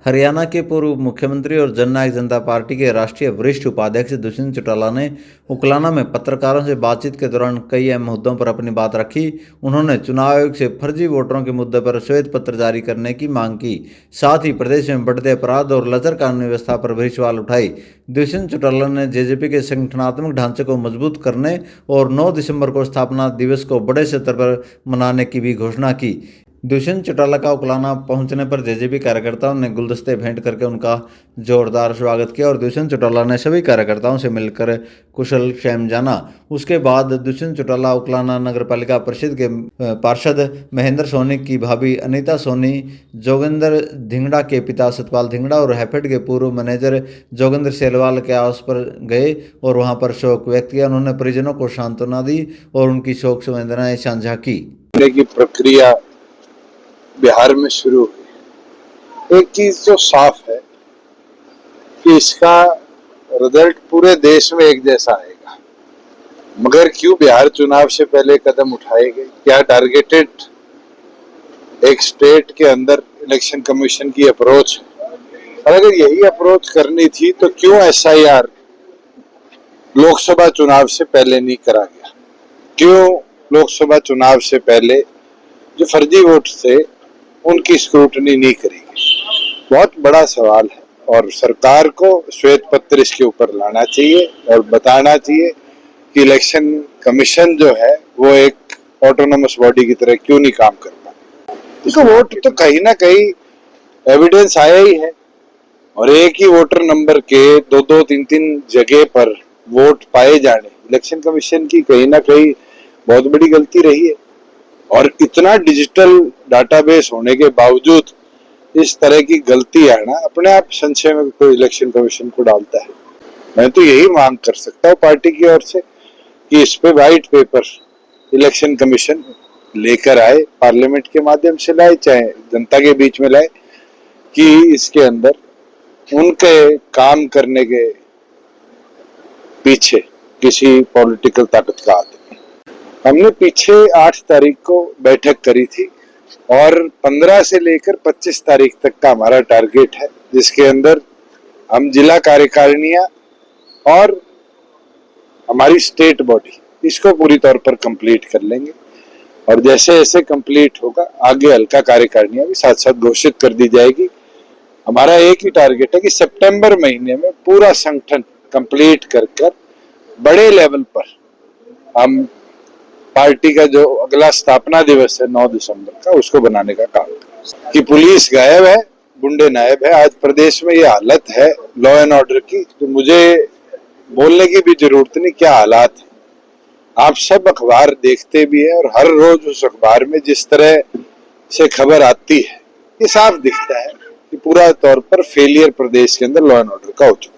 हरियाणा के पूर्व मुख्यमंत्री और जननायक जनता पार्टी के राष्ट्रीय वरिष्ठ उपाध्यक्ष दुष्यंत चौटाला ने उकलाना में पत्रकारों से बातचीत के दौरान कई अहम मुद्दों पर अपनी बात रखी। उन्होंने चुनाव आयोग से फर्जी वोटरों के मुद्दे पर श्वेत पत्र जारी करने की मांग की। साथ ही प्रदेश में बढ़ते अपराध और लचर कानूनी व्यवस्था पर भी सवाल उठाई। दुष्यंत चौटाला ने जेजेपी के संगठनात्मक ढांचे को मजबूत करने और 9 दिसंबर को स्थापना दिवस को बड़े स्तर पर मनाने की भी घोषणा की। दुष्यंत चौटाला का उकलाना पहुंचने पर जेजेपी कार्यकर्ताओं ने गुलदस्ते भेंट करके उनका जोरदार स्वागत किया और दुष्यंत चौटाला ने सभी कार्यकर्ताओं से मिलकर कुशल क्षेम जाना। उसके बाद दुष्यंत चौटाला उकलाना नगरपालिका परिषद के पार्षद महेंद्र सोनी की भाभी अनीता सोनी, जोगिंदर धिंगड़ा के पिता सतपाल धिंगड़ा और हैफेड के पूर्व मैनेजर जोगिंदर सेलवाल के आवास पर गए और वहां पर शोक व्यक्त किया। उन्होंने परिजनों को सांत्वना दी और उनकी शोक संवेदनाएं साझा की। प्रक्रिया बिहार में शुरू हुई। एक चीज तो साफ है कि इसका रिजल्ट पूरे देश में एक जैसा आएगा, मगर क्यों बिहार चुनाव से पहले कदम उठाए गए? क्या टारगेटेड एक स्टेट के अंदर इलेक्शन कमीशन की अप्रोच है? और अगर यही अप्रोच करनी थी तो क्यों एसआईआर लोकसभा चुनाव से पहले नहीं करा गया? क्यों लोकसभा चुनाव से पहले जो फर्जी वोट थे उनकी स्क्रूटनी नहीं करेगी? बहुत बड़ा सवाल है और सरकार को श्वेत पत्र इसके ऊपर लाना चाहिए और बताना चाहिए कि इलेक्शन कमीशन जो है वो एक ऑटोनोमस बॉडी की तरह क्यों नहीं काम कर पा। देखो, वोट तो कहीं ना कहीं एविडेंस आया ही है और एक ही वोटर नंबर के दो तीन जगह पर वोट पाए जाने इलेक्शन कमीशन की कहीं ना कहीं बहुत बड़ी गलती रही है। और इतना डिजिटल डाटाबेस होने के बावजूद इस तरह की गलती आना अपने आप संशय में कोई इलेक्शन कमीशन को डालता है। मैं तो यही मांग कर सकता हूँ पार्टी की ओर से कि इस पे व्हाइट पेपर इलेक्शन कमीशन लेकर आए, पार्लियामेंट के माध्यम से लाए, चाहे जनता के बीच में लाए, कि इसके अंदर उनके काम करने के पीछे किसी पॉलिटिकल ताकत का हाथ। हमने पीछे 8 तारीख को बैठक करी थी और 15 से लेकर 25 तारीख तक का हमारा टारगेट है, जिसके अंदर हम जिला कार्यकारिणियां और हमारी स्टेट बॉडी इसको पूरी तौर पर कंप्लीट कर लेंगे। और जैसे जैसे कंप्लीट होगा आगे हल्का कार्यकारिणियां भी साथ साथ घोषित कर दी जाएगी। हमारा एक ही टारगेट है कि सितंबर महीने में पूरा संगठन कंप्लीट कर बड़े लेवल पर हम पार्टी का जो अगला स्थापना दिवस है 9 दिसंबर का, उसको बनाने का काम करें। कि पुलिस गायब है, गुंडे नायब है, आज प्रदेश में ये हालत है लॉ एंड ऑर्डर की, तो मुझे बोलने की भी जरूरत नहीं क्या हालात है। आप सब अखबार देखते भी है और हर रोज उस अखबार में जिस तरह से खबर आती है, ये साफ दिखता है कि पूरा तौर पर फेलियर प्रदेश के अंदर लॉ एंड ऑर्डर का हो चुका है।